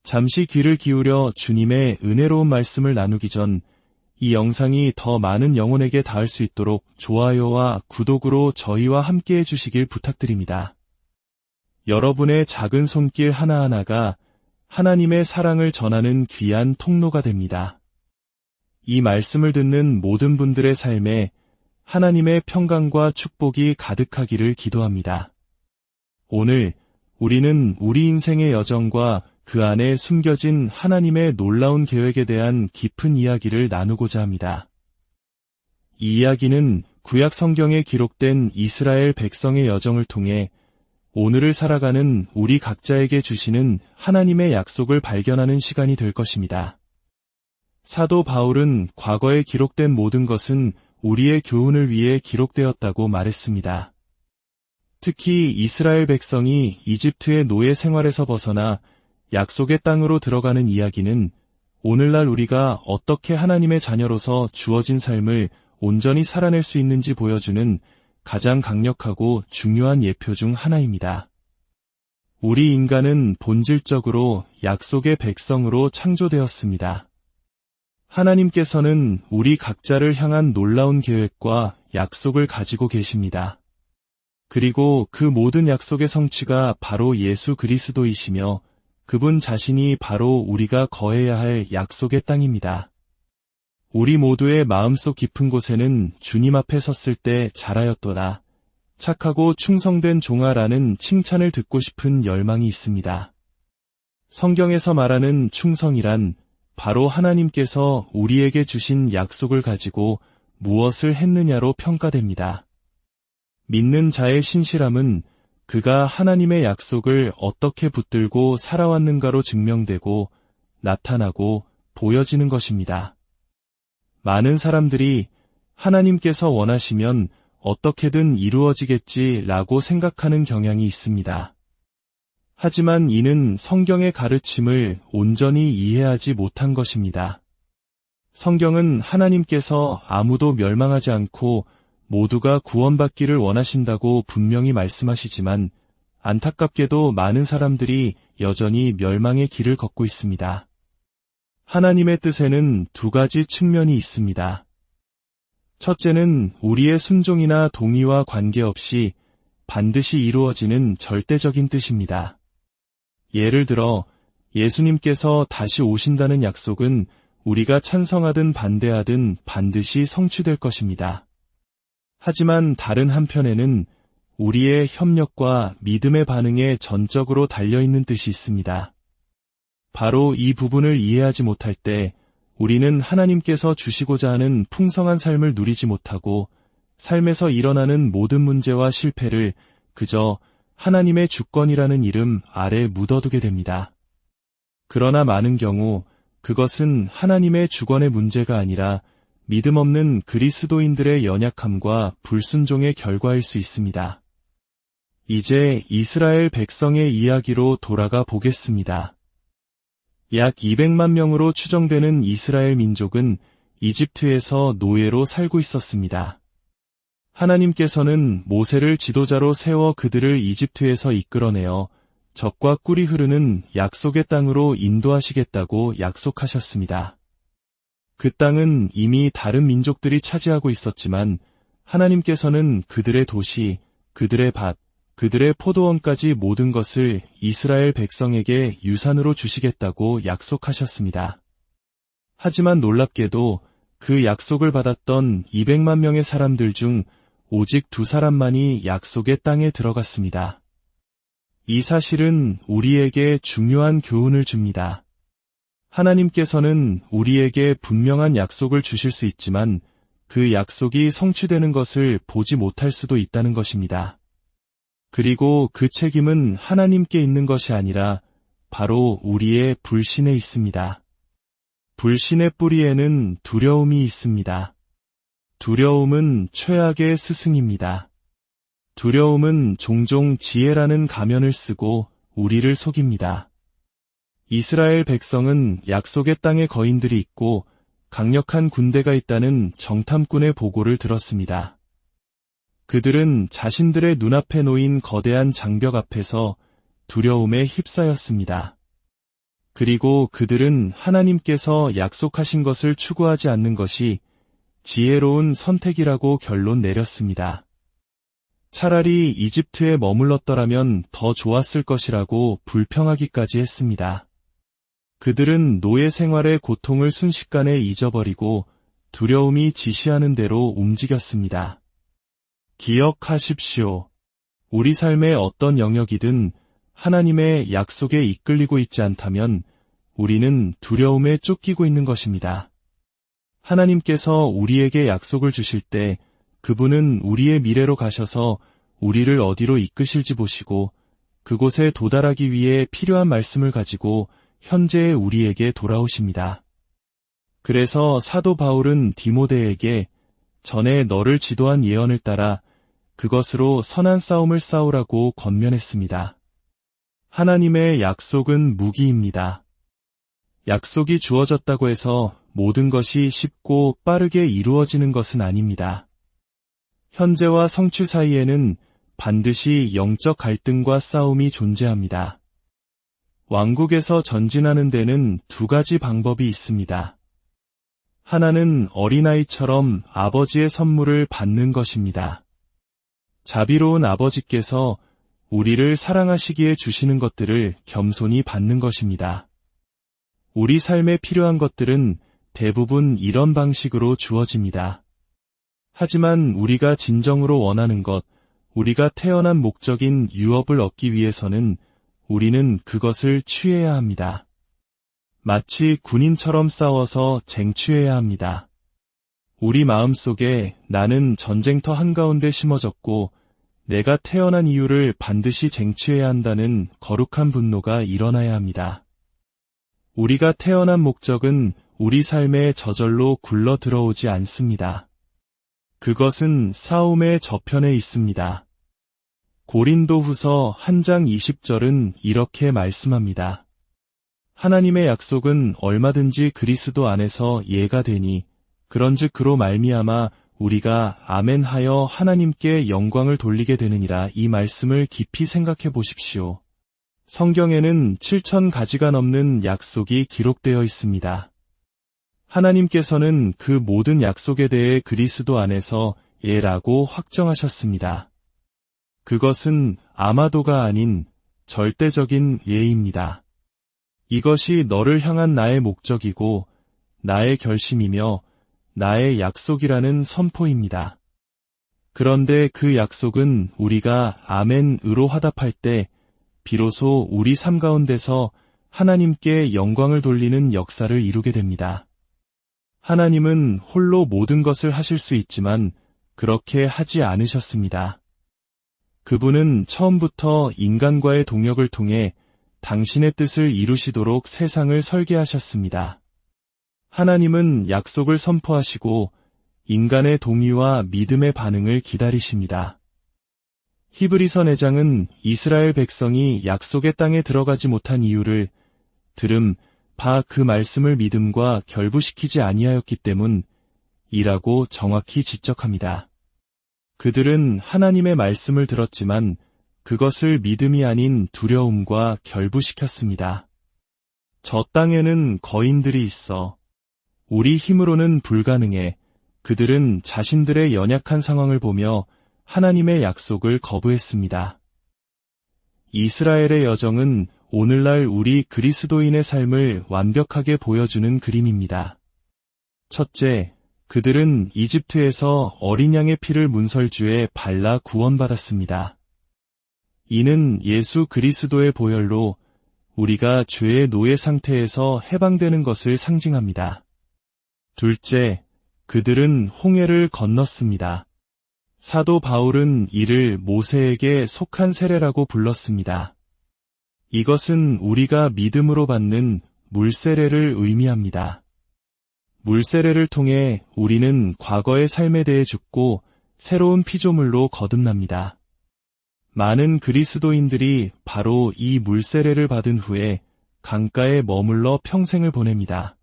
잠시 귀를 기울여 주님의 은혜로운 말씀을 나누기 전 이 영상이 더 많은 영혼에게 닿을 수 있도록 좋아요와 구독으로 저희와 함께 해주시길 부탁드립니다. 여러분의 작은 손길 하나하나가 하나님의 사랑을 전하는 귀한 통로가 됩니다. 이 말씀을 듣는 모든 분들의 삶에 하나님의 평강과 축복이 가득하기를 기도합니다. 오늘 우리는 우리 인생의 여정과 그 안에 숨겨진 하나님의 놀라운 계획에 대한 깊은 이야기를 나누고자 합니다. 이 이야기는 구약 성경에 기록된 이스라엘 백성의 여정을 통해 오늘을 살아가는 우리 각자에게 주시는 하나님의 약속을 발견하는 시간이 될 것입니다. 사도 바울은 과거에 기록된 모든 것은 우리의 교훈을 위해 기록되었다고 말했습니다. 특히 이스라엘 백성이 이집트의 노예 생활에서 벗어나 약속의 땅으로 들어가는 이야기는 오늘날 우리가 어떻게 하나님의 자녀로서 주어진 삶을 온전히 살아낼 수 있는지 보여주는 가장 강력하고 중요한 예표 중 하나입니다. 우리 인간은 본질적으로 약속의 백성으로 창조되었습니다. 하나님께서는 우리 각자를 향한 놀라운 계획과 약속을 가지고 계십니다. 그리고 그 모든 약속의 성취가 바로 예수 그리스도이시며 그분 자신이 바로 우리가 거해야 할 약속의 땅입니다. 우리 모두의 마음속 깊은 곳에는 주님 앞에 섰을 때 잘하였도다. 착하고 충성된 종아라는 칭찬을 듣고 싶은 열망이 있습니다. 성경에서 말하는 충성이란 바로 하나님께서 우리에게 주신 약속을 가지고 무엇을 했느냐로 평가됩니다. 믿는 자의 신실함은 그가 하나님의 약속을 어떻게 붙들고 살아왔는가로 증명되고 나타나고 보여지는 것입니다. 많은 사람들이 하나님께서 원하시면 어떻게든 이루어지겠지라고 생각하는 경향이 있습니다. 하지만 이는 성경의 가르침을 온전히 이해하지 못한 것입니다. 성경은 하나님께서 아무도 멸망하지 않고 모두가 구원받기를 원하신다고 분명히 말씀하시지만 안타깝게도 많은 사람들이 여전히 멸망의 길을 걷고 있습니다. 하나님의 뜻에는 두 가지 측면이 있습니다. 첫째는 우리의 순종이나 동의와 관계없이 반드시 이루어지는 절대적인 뜻입니다. 예를 들어 예수님께서 다시 오신다는 약속은 우리가 찬성하든 반대하든 반드시 성취될 것입니다. 하지만 다른 한편에는 우리의 협력과 믿음의 반응에 전적으로 달려있는 뜻이 있습니다. 바로 이 부분을 이해하지 못할 때 우리는 하나님께서 주시고자 하는 풍성한 삶을 누리지 못하고 삶에서 일어나는 모든 문제와 실패를 그저 하나님의 주권이라는 이름 아래 묻어두게 됩니다. 그러나 많은 경우 그것은 하나님의 주권의 문제가 아니라 믿음 없는 그리스도인들의 연약함과 불순종의 결과일 수 있습니다. 이제 이스라엘 백성의 이야기로 돌아가 보겠습니다. 약 200만 명으로 추정되는 이스라엘 민족은 이집트에서 노예로 살고 있었습니다. 하나님께서는 모세를 지도자로 세워 그들을 이집트에서 이끌어내어 젖과 꿀이 흐르는 약속의 땅으로 인도하시겠다고 약속하셨습니다. 그 땅은 이미 다른 민족들이 차지하고 있었지만 하나님께서는 그들의 도시, 그들의 밭, 그들의 포도원까지 모든 것을 이스라엘 백성에게 유산으로 주시겠다고 약속하셨습니다. 하지만 놀랍게도 그 약속을 받았던 200만 명의 사람들 중 오직 2사람만이 약속의 땅에 들어갔습니다. 이 사실은 우리에게 중요한 교훈을 줍니다. 하나님께서는 우리에게 분명한 약속을 주실 수 있지만 그 약속이 성취되는 것을 보지 못할 수도 있다는 것입니다. 그리고 그 책임은 하나님께 있는 것이 아니라 바로 우리의 불신에 있습니다. 불신의 뿌리에는 두려움이 있습니다. 두려움은 최악의 스승입니다. 두려움은 종종 지혜라는 가면을 쓰고 우리를 속입니다. 이스라엘 백성은 약속의 땅에 거인들이 있고 강력한 군대가 있다는 정탐꾼의 보고를 들었습니다. 그들은 자신들의 눈앞에 놓인 거대한 장벽 앞에서 두려움에 휩싸였습니다. 그리고 그들은 하나님께서 약속하신 것을 추구하지 않는 것이 지혜로운 선택이라고 결론 내렸습니다. 차라리 이집트에 머물렀더라면 더 좋았을 것이라고 불평하기까지 했습니다. 그들은 노예 생활의 고통을 순식간에 잊어버리고 두려움이 지시하는 대로 움직였습니다. 기억하십시오. 우리 삶의 어떤 영역이든 하나님의 약속에 이끌리고 있지 않다면 우리는 두려움에 쫓기고 있는 것입니다. 하나님께서 우리에게 약속을 주실 때 그분은 우리의 미래로 가셔서 우리를 어디로 이끄실지 보시고 그곳에 도달하기 위해 필요한 말씀을 가지고 현재의 우리에게 돌아오십니다. 그래서 사도 바울은 디모데에게 전에 너를 지도한 예언을 따라 그것으로 선한 싸움을 싸우라고 권면했습니다. 하나님의 약속은 무기입니다. 약속이 주어졌다고 해서 모든 것이 쉽고 빠르게 이루어지는 것은 아닙니다. 현재와 성취 사이에는 반드시 영적 갈등과 싸움이 존재합니다. 왕국에서 전진하는 데는 두 가지 방법이 있습니다. 하나는 어린아이처럼 아버지의 선물을 받는 것입니다. 자비로운 아버지께서 우리를 사랑하시기에 주시는 것들을 겸손히 받는 것입니다. 우리 삶에 필요한 것들은 대부분 이런 방식으로 주어집니다. 하지만 우리가 진정으로 원하는 것, 우리가 태어난 목적인 유업을 얻기 위해서는 우리는 그것을 취해야 합니다. 마치 군인처럼 싸워서 쟁취해야 합니다. 우리 마음속에 나는 전쟁터 한가운데 심어졌고 내가 태어난 이유를 반드시 쟁취해야 한다는 거룩한 분노가 일어나야 합니다. 우리가 태어난 목적은 우리 삶에 저절로 굴러 들어오지 않습니다. 그것은 싸움의 저편에 있습니다. 고린도후서 1장 20절은 이렇게 말씀합니다. 하나님의 약속은 얼마든지 그리스도 안에서 예가 되니 그런즉 그로 말미암아 우리가 아멘하여 하나님께 영광을 돌리게 되느니라. 이 말씀을 깊이 생각해 보십시오. 성경에는 7,000가지가 넘는 약속이 기록되어 있습니다. 하나님께서는 그 모든 약속에 대해 그리스도 안에서 예라고 확정하셨습니다. 그것은 아마도가 아닌 절대적인 예입니다. 이것이 너를 향한 나의 목적이고 나의 결심이며 나의 약속이라는 선포입니다. 그런데 그 약속은 우리가 아멘으로 화답할 때 비로소 우리 삶 가운데서 하나님께 영광을 돌리는 역사를 이루게 됩니다. 하나님은 홀로 모든 것을 하실 수 있지만 그렇게 하지 않으셨습니다. 그분은 처음부터 인간과의 동역을 통해 당신의 뜻을 이루시도록 세상을 설계하셨습니다. 하나님은 약속을 선포하시고 인간의 동의와 믿음의 반응을 기다리십니다. 히브리서 4장은 이스라엘 백성이 약속의 땅에 들어가지 못한 이유를 들음 바 그 말씀을 믿음과 결부시키지 아니하였기 때문이라고 정확히 지적합니다. 그들은 하나님의 말씀을 들었지만 그것을 믿음이 아닌 두려움과 결부시켰습니다. 저 땅에는 거인들이 있어 우리 힘으로는 불가능해. 그들은 자신들의 연약한 상황을 보며 하나님의 약속을 거부했습니다. 이스라엘의 여정은 오늘날 우리 그리스도인의 삶을 완벽하게 보여주는 그림입니다. 첫째, 그들은 이집트에서 어린 양의 피를 문설주에 발라 구원받았습니다. 이는 예수 그리스도의 보혈로 우리가 죄의 노예 상태에서 해방되는 것을 상징합니다. 둘째, 그들은 홍해를 건넜습니다. 사도 바울은 이를 모세에게 속한 세례라고 불렀습니다. 이것은 우리가 믿음으로 받는 물세례를 의미합니다. 물세례를 통해 우리는 과거의 삶에 대해 죽고 새로운 피조물로 거듭납니다. 많은 그리스도인들이 바로 이 물세례를 받은 후에 강가에 머물러 평생을 보냅니다.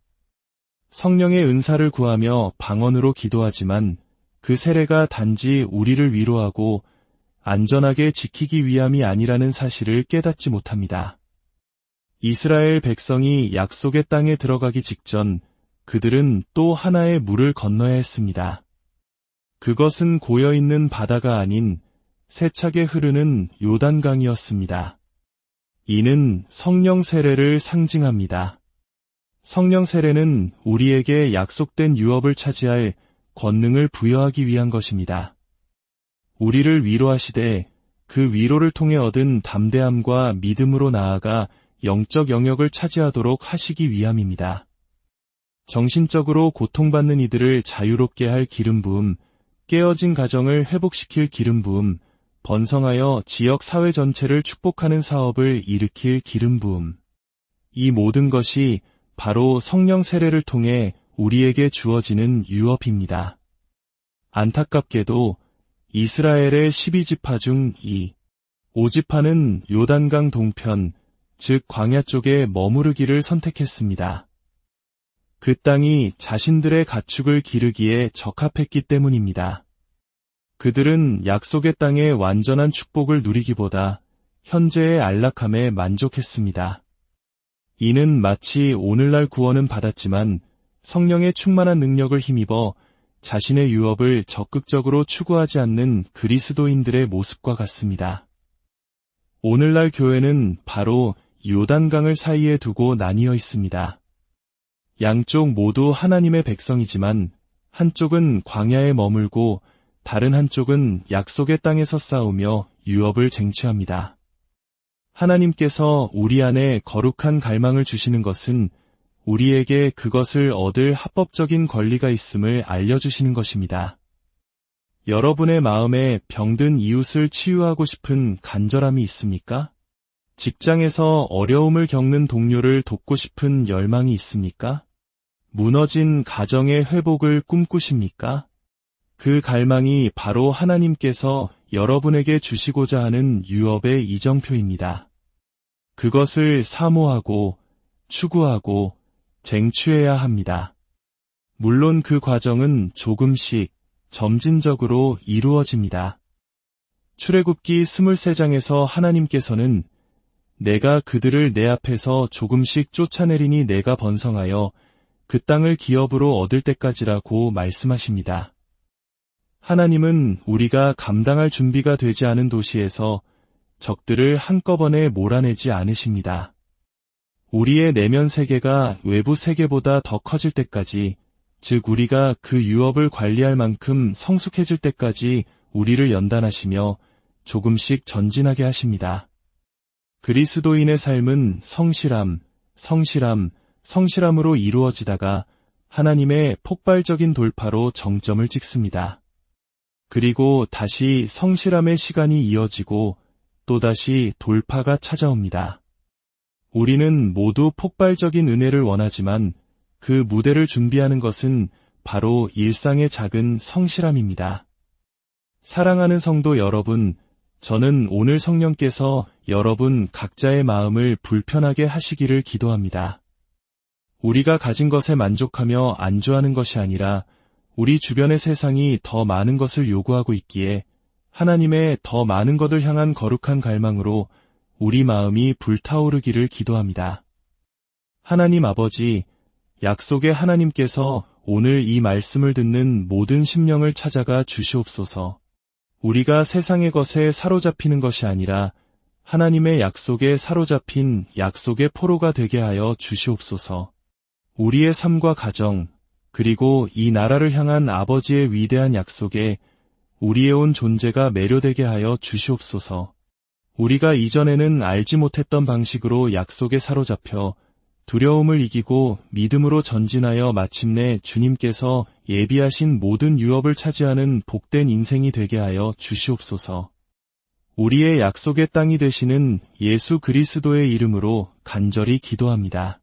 성령의 은사를 구하며 방언으로 기도하지만 그 세례가 단지 우리를 위로하고 안전하게 지키기 위함이 아니라는 사실을 깨닫지 못합니다. 이스라엘 백성이 약속의 땅에 들어가기 직전 그들은 또 하나의 물을 건너야 했습니다. 그것은 고여있는 바다가 아닌 세차게 흐르는 요단강이었습니다. 이는 성령 세례를 상징합니다. 성령 세례는 우리에게 약속된 유업을 차지할 권능을 부여하기 위한 것입니다. 우리를 위로하시되 그 위로를 통해 얻은 담대함과 믿음으로 나아가 영적 영역을 차지하도록 하시기 위함입니다. 정신적으로 고통받는 이들을 자유롭게 할 기름 부음, 깨어진 가정을 회복시킬 기름 부음, 번성하여 지역 사회 전체를 축복하는 사업을 일으킬 기름 부음. 이 모든 것이 바로 성령 세례를 통해 우리에게 주어지는 유업입니다. 안타깝게도 이스라엘의 12지파 중 5지파는 요단강 동편, 즉 광야 쪽에 머무르기를 선택했습니다. 그 땅이 자신들의 가축을 기르기에 적합했기 때문입니다. 그들은 약속의 땅의 완전한 축복을 누리기보다 현재의 안락함에 만족했습니다. 이는 마치 오늘날 구원은 받았지만 성령의 충만한 능력을 힘입어 자신의 유업을 적극적으로 추구하지 않는 그리스도인들의 모습과 같습니다. 오늘날 교회는 바로 요단강을 사이에 두고 나뉘어 있습니다. 양쪽 모두 하나님의 백성이지만 한쪽은 광야에 머물고 다른 한쪽은 약속의 땅에서 싸우며 유업을 쟁취합니다. 하나님께서 우리 안에 거룩한 갈망을 주시는 것은 우리에게 그것을 얻을 합법적인 권리가 있음을 알려주시는 것입니다. 여러분의 마음에 병든 이웃을 치유하고 싶은 간절함이 있습니까? 직장에서 어려움을 겪는 동료를 돕고 싶은 열망이 있습니까? 무너진 가정의 회복을 꿈꾸십니까? 그 갈망이 바로 하나님께서 여러분에게 주시고자 하는 유업의 이정표입니다. 그것을 사모하고 추구하고 쟁취해야 합니다. 물론 그 과정은 조금씩 점진적으로 이루어집니다. 출애굽기 23장에서 하나님께서는 내가 그들을 내 앞에서 조금씩 쫓아내리니 내가 번성하여 그 땅을 기업으로 얻을 때까지라고 말씀하십니다. 하나님은 우리가 감당할 준비가 되지 않은 도시에서 적들을 한꺼번에 몰아내지 않으십니다. 우리의 내면 세계가 외부 세계보다 더 커질 때까지, 즉 우리가 그 유업을 관리할 만큼 성숙해질 때까지 우리를 연단하시며 조금씩 전진하게 하십니다. 그리스도인의 삶은 성실함으로 이루어지다가 하나님의 폭발적인 돌파로 정점을 찍습니다. 그리고 다시 성실함의 시간이 이어지고 또다시 돌파가 찾아옵니다. 우리는 모두 폭발적인 은혜를 원하지만 그 무대를 준비하는 것은 바로 일상의 작은 성실함입니다. 사랑하는 성도 여러분, 저는 오늘 성령께서 여러분 각자의 마음을 불편하게 하시기를 기도합니다. 우리가 가진 것에 만족하며 안주하는 것이 아니라 우리 주변의 세상이 더 많은 것을 요구하고 있기에 하나님의 더 많은 것을 향한 거룩한 갈망으로 우리 마음이 불타오르기를 기도합니다. 하나님 아버지, 약속의 하나님께서 오늘 이 말씀을 듣는 모든 심령을 찾아가 주시옵소서. 우리가 세상의 것에 사로잡히는 것이 아니라 하나님의 약속에 사로잡힌 약속의 포로가 되게 하여 주시옵소서. 우리의 삶과 가정, 그리고 이 나라를 향한 아버지의 위대한 약속에 우리의 온 존재가 매료되게 하여 주시옵소서. 우리가 이전에는 알지 못했던 방식으로 약속에 사로잡혀 두려움을 이기고 믿음으로 전진하여 마침내 주님께서 예비하신 모든 유업을 차지하는 복된 인생이 되게 하여 주시옵소서. 우리의 약속의 땅이 되시는 예수 그리스도의 이름으로 간절히 기도합니다.